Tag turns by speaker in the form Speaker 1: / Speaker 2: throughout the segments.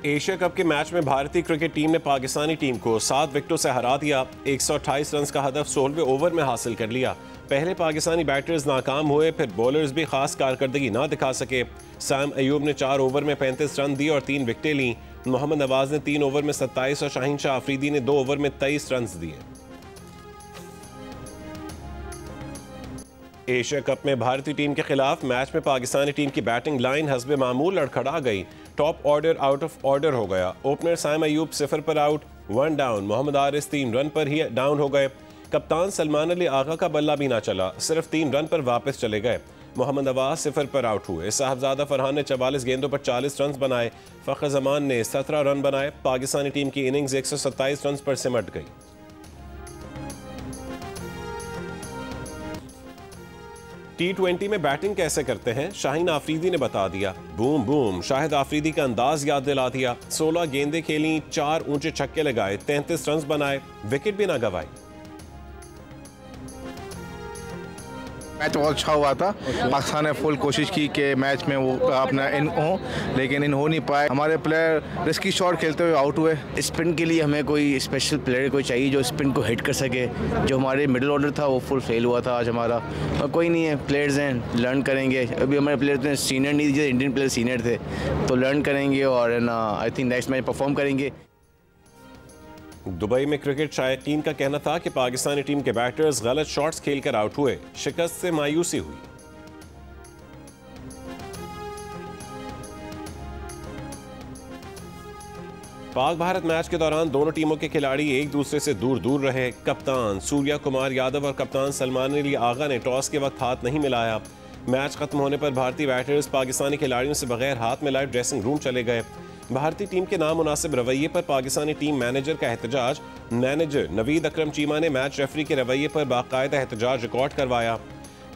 Speaker 1: Asia cup के match में भारतीय क्रिकेट टीम ने पाकिस्तानी टीम को 7 विकेटों से हरा दिया। 128 रन का हदफ 16वें ओवर में हासिल कर लिया। पहले पाकिस्तानी बैटर्स नाकाम हुए, फिर बॉलर्स भी खास कारकर्दगी ना दिखा सके। सैम अयूब ने 4 ओवर में 35 रन दिए और 3 विकेटें लीं। मोहम्मद नवाज ने 3 ओवर में 27 और शाहीन शाह अफरीदी ने 2 ओवर में 23 रन दिए। एशिया कप में भारतीय टीम के खिलाफ मैच में पाकिस्तानी टीम की बैटिंग लाइन हस्बे मामूल लड़खड़ा गई। Top order out of order हो गया। ओपनर सैम अयूब 0 पर out, 1 down. Mohammad Aaris 3 run पर ही डाउन हो गए। कप्तान सलमान अली आगा का बल्ला भी ना चला, सिर्फ 3 रन पर वापस चले गए। मोहम्मद नवाज 0 पर आउट हुए। साहबजादा फरहान ने 44 गेंदों पर 40 रन बनाए। फ़ख्र जमान ने 17 रन बनाए। पाकिस्तानी टीम की इनिंग्स 127 रन पर सिमट गई। T20 में बैटिंग कैसे करते हैं, शाहीन आफरीदी ने बता दिया। बूम बूम, शाहिद आफरीदी का अंदाज याद दिला दिया। 16 गेंदें खेली, 4 ऊंचे छक्के लगाए, 33 रन बनाए, विकेट भी ना गंवाई।
Speaker 2: मैच बहुत अच्छा हुआ था। पाकिस्तान ने फुल कोशिश की कि मैच में वो अपना इन हो, लेकिन इन हो नहीं पाए। हमारे प्लेयर रिस्की शॉट खेलते हुए आउट हुए।
Speaker 3: स्पिन के लिए हमें कोई स्पेशल प्लेयर कोई चाहिए जो स्पिन को हिट कर सके। जो हमारे मिडिल ऑर्डर था वो फुल फेल हुआ था आज हमारा। और कोई नहीं है, प्लेयर्स हैं, लर्न करेंगे। अभी हमारे प्लेयर तो सीनियर नहीं थे, इंडियन प्लेयर सीनियर थे, तो लर्न करेंगे और ना I think next match perform करेंगे।
Speaker 1: दुबई में क्रिकेट शायकीन का कहना था कि पाकिस्तानी टीम के बैटर्स गलत शॉट्स खेलकर आउट हुए। शिकस्त से मायूसी हुई। पाक भारत मैच के दौरान दोनों टीमों के खिलाड़ी एक दूसरे से दूर दूर रहे। कप्तान सूर्या कुमार यादव और कप्तान सलमान अली आगा ने टॉस के वक्त हाथ नहीं मिलाया। मैच खत्म होने पर भारतीय बैटर्स पाकिस्तानी खिलाड़ियों से बगैर हाथ मिलाए ड्रेसिंग रूम चले गए। भारतीय टीम के नामुनासिब रवैये पर पाकिस्तानी टीम मैनेजर का एहतजाज। मैनेजर नवीद अकरम चीमा ने मैच रेफरी के रवैये पर बाकायदा एहतजाज रिकॉर्ड करवाया।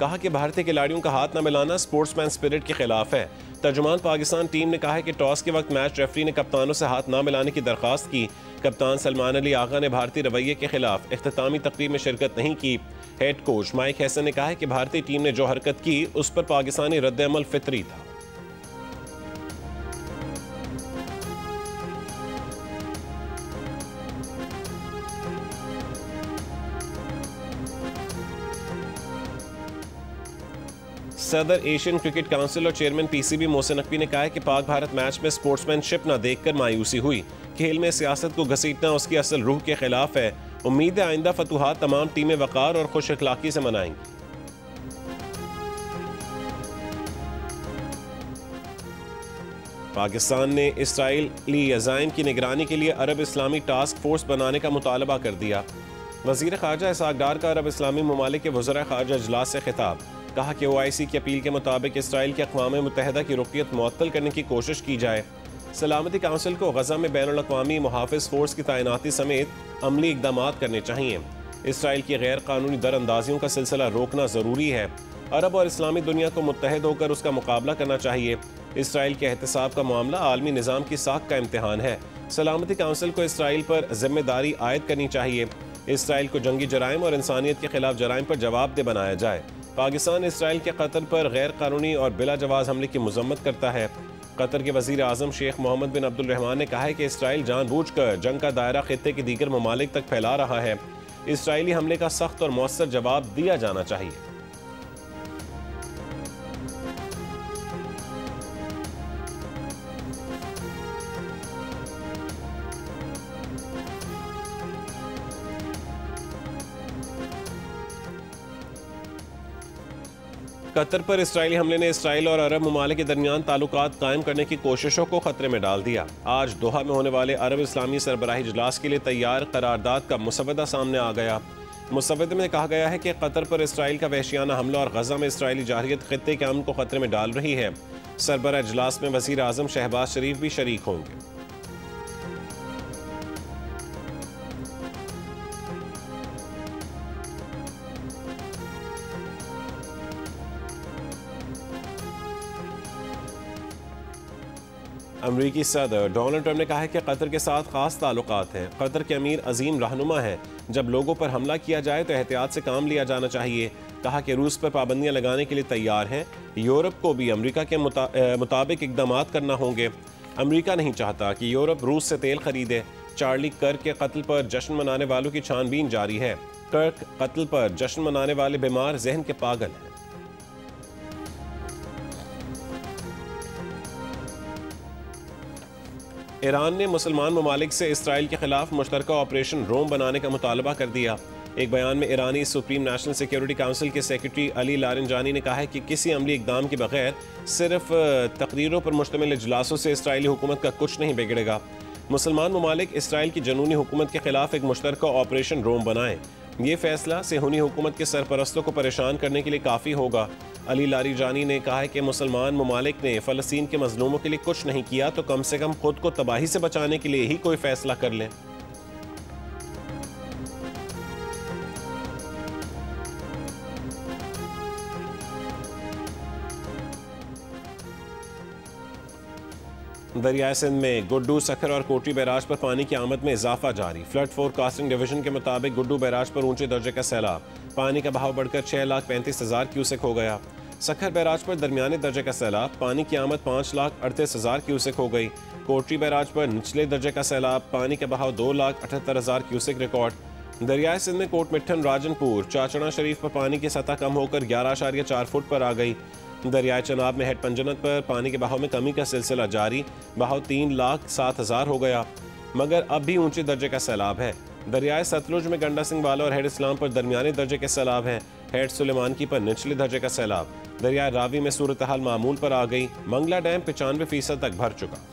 Speaker 1: कहा कि भारतीय खिलाड़ियों का हाथ न मिलाना स्पोर्ट्समैन स्पिरिट के खिलाफ है। तर्जुमान पाकिस्तान टीम ने कहा है कि टॉस के वक्त मैच रेफरी ने कप्तानों से हाथ न मिलाने की दरख्वास्त की। कप्तान सलमान अली आगा ने भारतीय रवैये के खिलाफ इख्तितामी तकरीब में शिरकत नहीं की। हेड कोच माइक हैसन ने कहा है कि भारतीय टीम ने जो हरकत की उस पर पाकिस्तानी रद्द-ए-अमल फितरी था। सदर एशियन क्रिकेट काउंसिल और चेयरमैन पीसीबी मोहसिन नकवी ने कहा है कि पाक भारत मैच में स्पोर्ट्समैनशिप न देखकर मायूसी हुई। खेल में सियासत को घसीटना उसकी असल रूह के खिलाफ है। उम्मीद है आइंदा फतूहात तमाम टीमें वकार और खुश अखलाकी से मनाएंगी। पाकिस्तान ने इसराइली अज़ाइम की निगरानी के लिए अरब इस्लामी टास्क फोर्स बनाने का मुतालबा कर दिया। वज़ीर ख़ारजा इसहाक डार का अरब इस्लामी ममालिक के वज़राए ख़ारजा इजलास से खिताब। कहा कि OIC की अपील के मुताबिक इसराइल के अक़वाम मुत्तहिदा की रुकनियत मुअत्तल करने की कोशिश की जाए। सलामती काउंसिल को गज़ा में बैनुल अक़वामी मुहाफ़िज़ फ़ोर्स की तैनाती समेत अमली इक़दाम करने चाहिए। इसराइल की गैर कानूनी दरअंदाजियों का सिलसिला रोकना ज़रूरी है। अरब और इस्लामी दुनिया को मुत्तहिद होकर उसका मुकाबला करना चाहिए। इसराइल के एहतसाब का मामला आलमी निज़ाम की साख का इम्तिहान है। सलामती काउंसिल को इसराइल पर जिम्मेदारी आयद करनी चाहिए। इसराइल को जंगी जराइम और इंसानियत के खिलाफ जराइम पर जवाबदेह बनाया जाए। पाकिस्तान इसराइल के कत्ल पर गैर कानूनी और बिला जवाज़ हमले की मज़म्मत करता है। कतर के वज़ीर आज़म शेख मोहम्मद बिन अब्दुल रहमान ने कहा है कि इसराइल जानबूझकर जंग का दायरा खित्ते के दीगर ममालिक तक फैला रहा है। इसराइली हमले का सख्त और मौसर जवाब दिया जाना चाहिए। कतर पर इसराइली हमले ने इसराइल और अरब ममालिक के दरमियान ताल्लुकात कायम करने की कोशिशों को खतरे में डाल दिया। आज दोहा में होने वाले अरब इस्लामी सरबराही इजलास के लिए तैयार करारदाद का मुसवदा सामने आ गया। मुसवदे में कहा गया है कि कतर पर इसराइल का वहशियाना हमला और गजा में इसराइली जारहियत खित्ते के अमन को खतरे में डाल रही है। सरबराह इजलास में वज़ीर आज़म शहबाज शरीफ भी शरीक होंगे। अमरीकी सदर डोनाल्ड ट्रंप ने कहा है कि कतर के साथ खास ताल्लुकात हैं। कतर के अमीर अजीम रहनुमा हैं। जब लोगों पर हमला किया जाए तो एहतियात से काम लिया जाना चाहिए। कहा कि रूस पर पाबंदियां लगाने के लिए तैयार हैं। यूरोप को भी अमरीका के मुताबिक इकदाम करना होंगे। अमेरिका नहीं चाहता कि यूरोप रूस से तेल खरीदे। चार्ली कर्क के कत्ल पर जश्न मनाने वालों की छानबीन जारी है। कर्क कत्ल पर जश्न मनाने वाले बीमार जहन के पागल हैं। ईरान ने मुसलमान ममालिक से इसराइल के खिलाफ मुश्तरका ऑपरेशन रोम बनाने का मुतालबा कर दिया। एक बयान में ईरानी सुप्रीम नेशनल सिक्योरिटी काउंसिल के सेक्रेटरी अली लारंजानी ने कहा है कि किसी अमली इकदाम के बगैर सिर्फ तकरीरों पर मुश्तमिल इजलासों से इसराइली हुकूमत का कुछ नहीं बिगड़ेगा। मुसलमान ममालिक इसराइल की जनूनी हुकूमत के खिलाफ एक मुश्तरका ऑपरेशन रोम बनाएं। ये फैसला सेहूनी हुकूमत के सरपरस्तों को परेशान करने के लिए काफ़ी होगा। अली लारंजानी ने कहा है कि मुसलमान ममालिक ने फ़लस्तीन के मजलूमों के लिए कुछ नहीं किया तो कम से कम खुद को तबाही से बचाने के लिए ही कोई फैसला कर लें। दरियाए सिंध में गुड्डू, सखर और कोटी बैराज पर पानी की आमद में इजाफा जारी। फ्लड फोरकास्टिंग डिवीजन के मुताबिक गुड्डू बैराज पर ऊंचे दर्जे का सैलाब, पानी का बहाव बढ़कर 6,35,000 क्यूसेक हो गया। सखर बैराज पर दरमियाने दर्जे का सैलाब, पानी की आमद 5,38,000 क्यूसेक हो गई। कोटी बैराज पर निचले दर्जे का सैलाब, पानी का बहाव 2,78,000 क्यूसेक रिकॉर्ड। दरियाए सिंध में कोट मिट्ठन, राजनपुर, चाचड़ा शरीफ पर पानी की सतह कम होकर 11.4 फुट पर आ गई। दरियाए चनाब में हेड पंजनत पर पानी के बहाव में कमी का सिलसिला जारी, बहाव 3,07,000 हो गया, मगर अब भी ऊंचे दर्जे का सैलाब है। दरियाए सतलुज में गंडा सिंह वाला और हेड इस्लाम पर दरमियाने दर्जे के सैलाब हैं। हेड सुलेमान की पर निचले दर्जे का सैलाब। दरियाए रावी में सूरत हाल मामूल पर आ गई। मंगला डैम 95% तक भर चुका।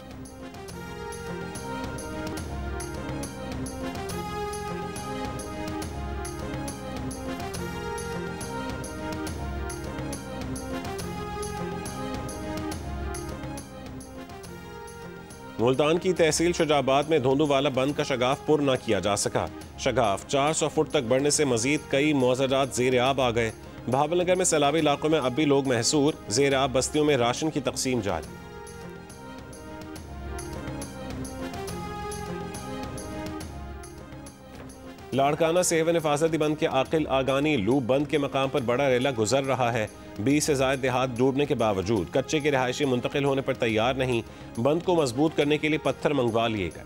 Speaker 1: मुल्तान की तहसील शुजाबाद में धोंदूवाला बंद का शगाफ पुर न किया जा सका। शगाफ 400 फुट तक बढ़ने से मजीद कई मौजूदात ज़ेर आब आ गए। बहावलनगर में सैलाबी इलाकों में अब भी लोग महसूर, ज़ेर आब बस्तियों में राशन की तकसीम जारी। लाड़काना सेवन हिफाजती बंद के आकिल आगानी लूप बंद के मकाम पर बड़ा रेला गुजर रहा है। 20 से ज़ायद देहात डूबने के बावजूद कच्चे के रिहायशी मुंतकिल होने पर तैयार नहीं। बंद को मजबूत करने के लिए पत्थर मंगवा लिए गए।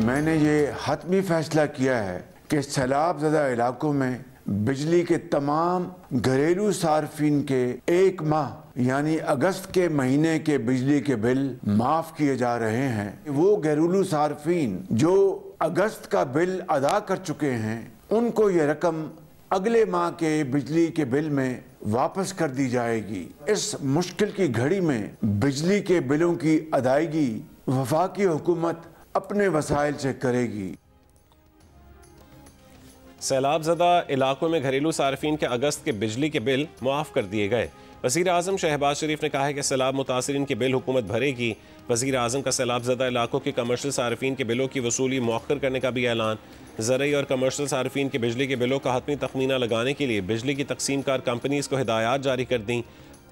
Speaker 4: मैंने ये हतमी फैसला किया है कि सैलाब ज़दा इलाकों में बिजली के तमाम घरेलू सार्फिन के 1 माह यानी अगस्त के महीने के बिजली के बिल माफ किए जा रहे हैं। वो घरेलू सार्फिन जो अगस्त का बिल अदा कर चुके हैं उनको ये रकम अगले माह के बिजली के बिल में वापस कर दी जाएगी। इस मुश्किल की घड़ी में बिजली के बिलों की अदायगी वफाकी हुकूमत अपने वसाइल से करेगी।
Speaker 1: सैलाब ज़दा इलाकों में घरेलू सार्फिन के अगस्त के बिजली के बिल मुआफ़ कर दिए गए। वज़ीर आज़म शहबाज शरीफ ने कहा है कि सैलाब मुतासिरीन के बिल हुकूमत भरेगी। वज़ीर आज़म का सैलाब ज़दा इलाकों के कमर्शियल सार्फिन के बिलों की वसूली मौखर करने का भी ऐलान। ज़रई और कमर्शियल सार्फिन के बिजली के बिलों का हतमी तखमीना लगाने के लिए बिजली की तकसीम कार कंपनीज़ को हिदायत जारी कर दी।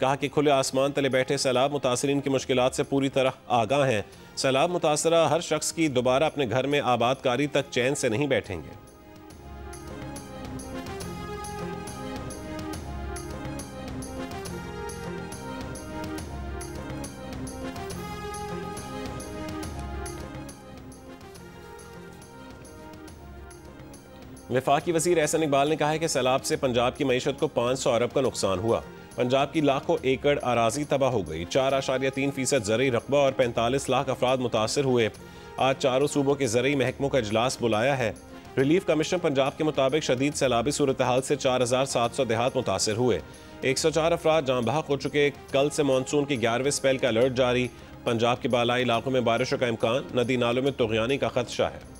Speaker 1: कहा कि खुले आसमान तले बैठे सैलाब मुतासिरीन की मुश्किलात से पूरी तरह आगाह हैं। सैलाब मुतासरा हर शख्स की दोबारा अपने घर में आबादकारी तक चैन से नहीं बैठेंगे। वफाकी वज़ीर एहसन इकबाल ने कहा है कि सैलाब से पंजाब की मईशत को 500 अरब का नुकसान हुआ। पंजाब की लाखों एकड़ अराजी तबाह हो गई। 4.3% ज़रई रकबा और 45 लाख अफराद मुतासर हुए। आज चारों सूबों के ज़रई महकमों का इजलास बुलाया है। रिलीफ कमीशन पंजाब के मुताबिक शदीद सैलाबी सूरत हाल से 4,700 देहात मुतासर हुए। 104 अफराद जाँ बहक हो चुके। कल से मानसून की 11वें स्पेल का अलर्ट जारी। पंजाब के बालाई इलाकों में बारिशों का इम्कान, नदी नालों में तुग़यानी का खदशा है।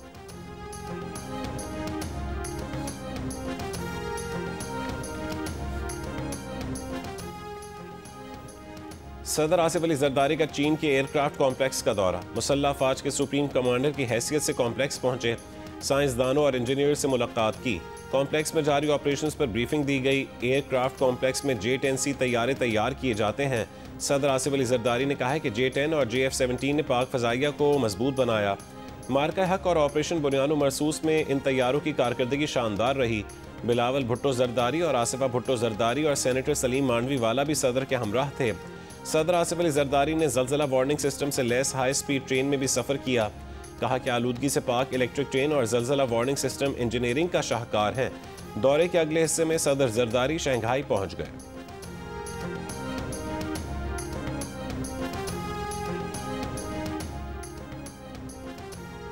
Speaker 1: सदर आसिफ अली जरदारी का चीन के एयरक्राफ्ट कॉम्प्लेक्स का दौरा। मुसल्लह अफवाज के सुप्रीम कमांडर की हैसियत से कॉम्प्लेक्स पहुंचे। साइंसदानों और इंजीनियर से मुलाकात की। कॉम्प्लेक्स में जारी ऑपरेशंस पर ब्रीफिंग दी गई। एयरक्राफ्ट कॉम्प्लेक्स में J-10C तैयारे तैयार किए जाते हैं। सदर आसिफ अली जरदारी ने कहा है कि J-10 और JF-17 ने पाक फ़ज़ाइया को मजबूत बनाया। मार्का हक और ऑपरेशन बुनियानो मरसूस में इन तैयारों की कारकर्दगी शानदार रही। बिलावल भुट्टो जरदारी और आसिफा भुट्टो जरदारी और सेनेटर सलीम मांडवी वाला भी सदर के हमराह थे। सदर आसिफ अली जरदारी ने ज़लज़ला वार्निंग सिस्टम से लैस हाई स्पीड ट्रेन में भी सफ़र किया। कहा कि आलूदगी से पाक इलेक्ट्रिक ट्रेन और ज़लज़ला वार्निंग सिस्टम इंजीनियरिंग का शाहकार है। दौरे के अगले हिस्से में सदर जरदारी शंघाई पहुंच गए।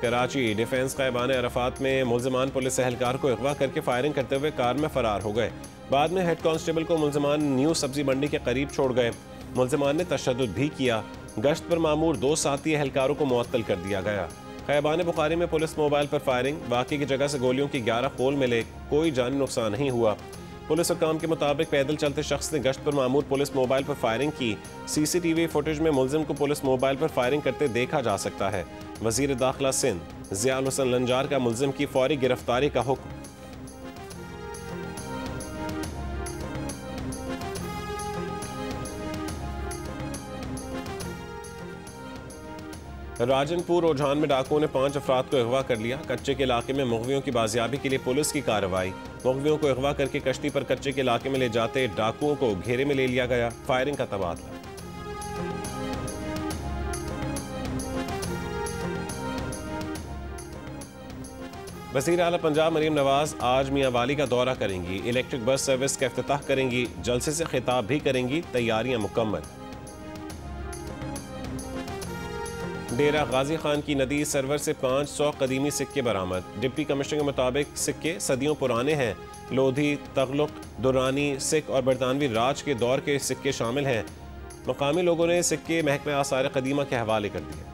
Speaker 1: कराची डिफेंस क़ैबान अरफात में मुल्ज़मान पुलिस एहलकार को अगवा करके फायरिंग करते हुए कार में फरार हो गए। बाद में हेड कांस्टेबल को मुल्ज़मान न्यू सब्जी मंडी के करीब छोड़ गए। मुल्ज़मान ने तशद्दुद भी किया। गश्त पर मामूर 2 साथी एहलकारों को मुअत्तल कर दिया गया। ख़ैबान बुखारी में पुलिस मोबाइल पर फायरिंग, वाक़ई की जगह से गोलियों की 11 खोल मिले, कोई जानी नुकसान नहीं हुआ। पुलिस हुक्काम के मुताबिक पैदल चलते शख्स ने गश्त पर मामूर पुलिस मोबाइल पर फायरिंग की। CCTV फुटेज में मुल्जिम को पुलिस मोबाइल पर फायरिंग करते देखा जा सकता है। वज़ीर दाखिला सिंध ज़ियाउल हुसैन लंजार का मुल्जिम की फौरी गिरफ्तारी का हुक्म। राजनपुर ओझान में डाकुओं ने 5 अफराद को अगवा कर लिया। कच्चे के इलाके में मुग़वियों की बाजियाबी के लिए पुलिस की कार्रवाई। मुग़वियों को अगवा करके कश्ती पर कच्चे के इलाके में ले जाते डाकुओं को घेरे में ले लिया गया। फायरिंग का तबादला। वज़ीर आला पंजाब मरीम नवाज आज मियाँ वाली का दौरा करेंगी। इलेक्ट्रिक बस सर्विस का इफ्तिताह करेंगी। जलसे से खिताब भी करेंगी। तैयारियां मुकम्मल। डेरा गाजी खान की नदी सरवर से 500 कदीमी सिक्के बरामद। डिप्टी कमिश्नर के मुताबिक सिक्के सदियों पुराने हैं। लोधी, तगलुक, दुरानी, सिख और बरतानवी राज के दौर के सिक्के शामिल हैं। मकामी लोगों ने सिक्के महकमा आसार कदीमा के हवाले कर दिए।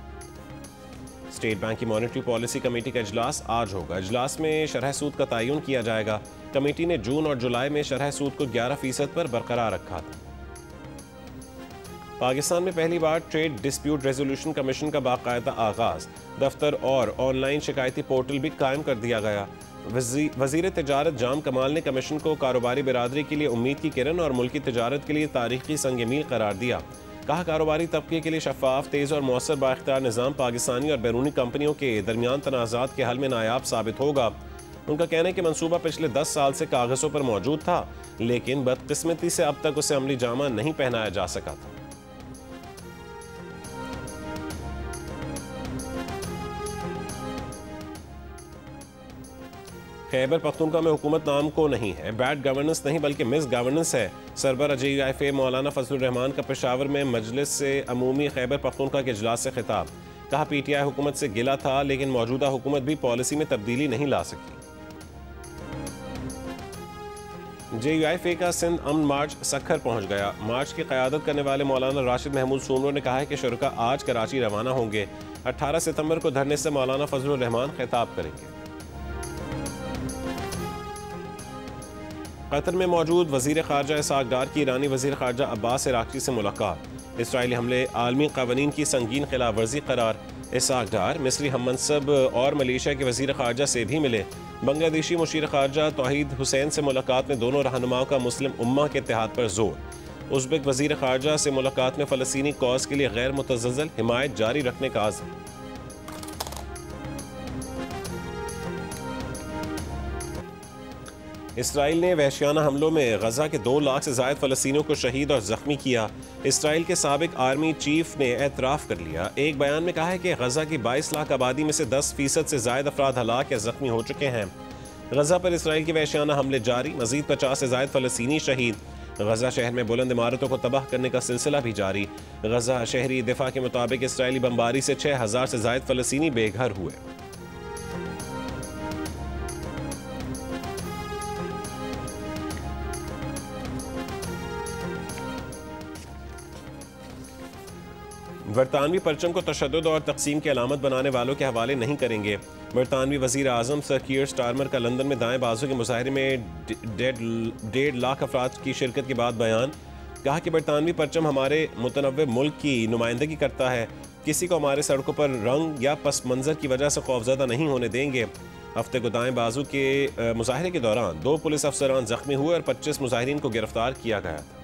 Speaker 1: स्टेट बैंक की मॉनेटरी पॉलिसी कमेटी का इजलास आज होगा। इजलास में शरह सूद का तयन किया जाएगा। कमेटी ने जून और जुलाई में शरह सूद को 11% पर बरकरार रखा था। पाकिस्तान में पहली बार ट्रेड डिस्प्यूट रेजोल्यूशन कमीशन का बाकायदा आगाज। दफ्तर और ऑनलाइन शिकायती पोर्टल भी कायम कर दिया गया। वजीर तिजारत जाम कमाल ने कमीशन को कारोबारी बिरादरी के लिए उम्मीद की किरण और मुल्की तिजारत के लिए तारीखी संग मील करार दिया। कहा कारोबारी तबके के लिए शफाफ, तेज़ और मौसर बाख्तियार निज़ाम पाकिस्तानी और बैरूनी कंपनियों के दरमियान तनाज़ात के हल में नायाब साबित होगा। उनका कहना है कि मंसूबा पिछले 10 साल से कागज़ों पर मौजूद था, लेकिन बदकिस्मती से अब तक उसे अमली जामा नहीं पहनाया जा सका था। खैबर पख्तूनख्वा में हुकूमत नाम को नहीं है, बैड गवर्नेंस नहीं बल्कि मिस गवर्नेंस है। सरबराह JUIFA मौलाना फजलुर रहमान का पेशावर में मजलिस से अमूमी खैबर पख्तूनख्वा के इजलास से खिताब। कहा PTI हुकूमत से गिला था, लेकिन मौजूदा हुकूमत भी पॉलिसी में तब्दीली नहीं ला सकी। JUIFA का सिंध अमन मार्च सखर पहुंच गया। मार्च की क़यादत करने वाले मौलाना राशिद महमूद सूमरो ने कहा है कि शुरका आज कराची रवाना होंगे। 18 सितंबर को धरने से मौलाना फजलुर रहमान खिताब करेंगे। कतर में मौजूद वज़ीर ख़ारजा इसहाक़ डार की ईरानी वज़ीर ख़ारजा अब्बास इराक़ची से मुलाकात। इसराइली हमले आलमी क़वानीन की संगीन खिलाफ वर्जी करार। इसहाक़ डार मिस्री हममनसब और मलेशिया के वज़ीर ख़ारजा से भी मिले। बांग्लादेशी मुशीर ख़ारजा तौहीद हुसैन से मुलाकात में दोनों रहनुमाओं का मुस्लिम उम्मा के इत्तेहाद पर जोर। उज़्बेक वज़ीर ख़ारजा से मुलाकात में फ़लस्तीनी कॉज़ के लिए गैर मुतज़्ज़ल हिमायत जारी रखने का आज़म। इसराइल ने वहशियाना हमलों में गजा के 2 लाख से ज़ायद फ़लस्तीनियों को शहीद और ज़ख्मी किया। इसराइल के साबिक आर्मी चीफ ने एतराफ़ कर लिया। एक बयान में कहा है कि गजा की 22 लाख आबादी में से 10% से ज़ायद अफराद हलाक या ज़ख्मी हो चुके हैं। गजा पर इसराइल के वहशियाना हमले जारी, मज़ीद 50 से ज़ायद फ़लस्तीनी शहीद। गजा शहर में बुलंद इमारतों को तबाह करने का सिलसिला भी जारी। गजा शहरी दिफा के मुताबिक इसराइली बमबारी से 6000 से ज़ायद फ़लस्तीनी बेघर हुए। बरतानवी परचम को तशद्दुद और तकसीम की अलामत बनाने वालों के हवाले नहीं करेंगे। बरतानवी वज़ीर आज़म सर कीयर स्टारमर का लंदन में दाएं बाजू के मुजाहरे में 1.5 लाख अफराद की शिरकत के बाद बयान। कहा कि बरतानवी परचम हमारे मुतनव्वे मुल्क की नुमाइंदगी करता है। किसी को हमारे सड़कों पर रंग या पस मंज़र की वजह से खौफज़दा नहीं होने देंगे। हफ्ते को दाएं बाजू के मुजाहरे के दौरान 2 पुलिस अफसरान जख्मी हुए और 25 मुजाहिरीन को गिरफ्तार किया गया था।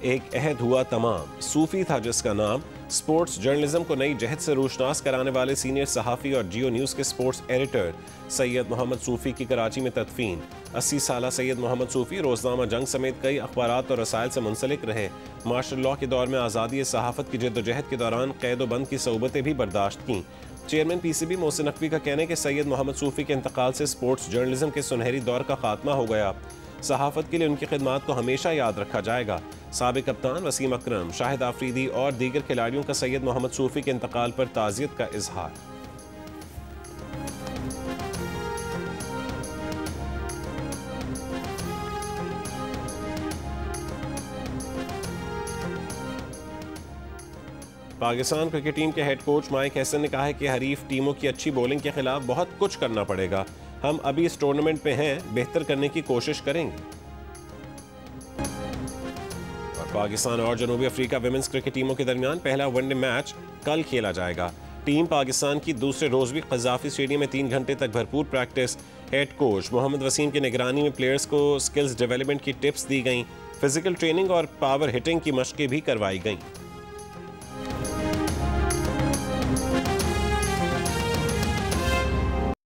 Speaker 1: एक अहद हुआ तमाम, सूफी था जिसका नाम, स्पोर्ट्स जर्नलिज्म को नई जहत से रोशनास कराने वाले सीनियर सहाफ़ी और जियो न्यूज़ के स्पोर्ट्स एडिटर सैयद मोहम्मद सूफ़ी की कराची में तदफीन। 80 साला सैयद मोहम्मद सूफ़ी रोज़नामा जंग समेत कई अखबारात और रसायल से मुंसलिक रहे। मार्शल लॉ के दौर में आज़ादी सहाफ़त की जद्दोजहद के दौरान कैद व बंद की सऊबतें भी बर्दाश्त की। चेयरमैन PCB मोहसिन नकवी का कहना है कि सैयद मोहम्मद सूफ़ी के इंतकाल से स्पोर्ट्स जर्नलिज्म के सुनहरी दौर का खात्मा हो गया। सहाफ़त के लिए उनकी खिदमात को हमेशा याद रखा जाएगा। साबिक कप्तान वसीम अकरम, शाहिद आफरीदी और दीगर खिलाड़ियों का सैयद मोहम्मद सूफ़ी के इंतकाल पर ताज़ियत का इजहार। पाकिस्तान क्रिकेट टीम के हेड कोच माइक हैसन ने कहा है कि हरीफ टीमों की अच्छी बॉलिंग के खिलाफ बहुत कुछ करना पड़ेगा। हम अभी इस टूर्नामेंट पे हैं, बेहतर करने की कोशिश करेंगे। और पाकिस्तान और जनूबी अफ्रीका विमेंस क्रिकेट टीमों के दरमियान पहला वनडे मैच कल खेला जाएगा। टीम पाकिस्तान की दूसरे रोज भी कज़ाफी स्टेडियम में 3 घंटे तक भरपूर practice. Head coach Mohammad Waseem की निगरानी में प्लेयर्स को स्किल्स डेवलपमेंट की टिप्स दी गई। फिजिकल ट्रेनिंग और पावर हिटिंग की मशकें भी करवाई गईं।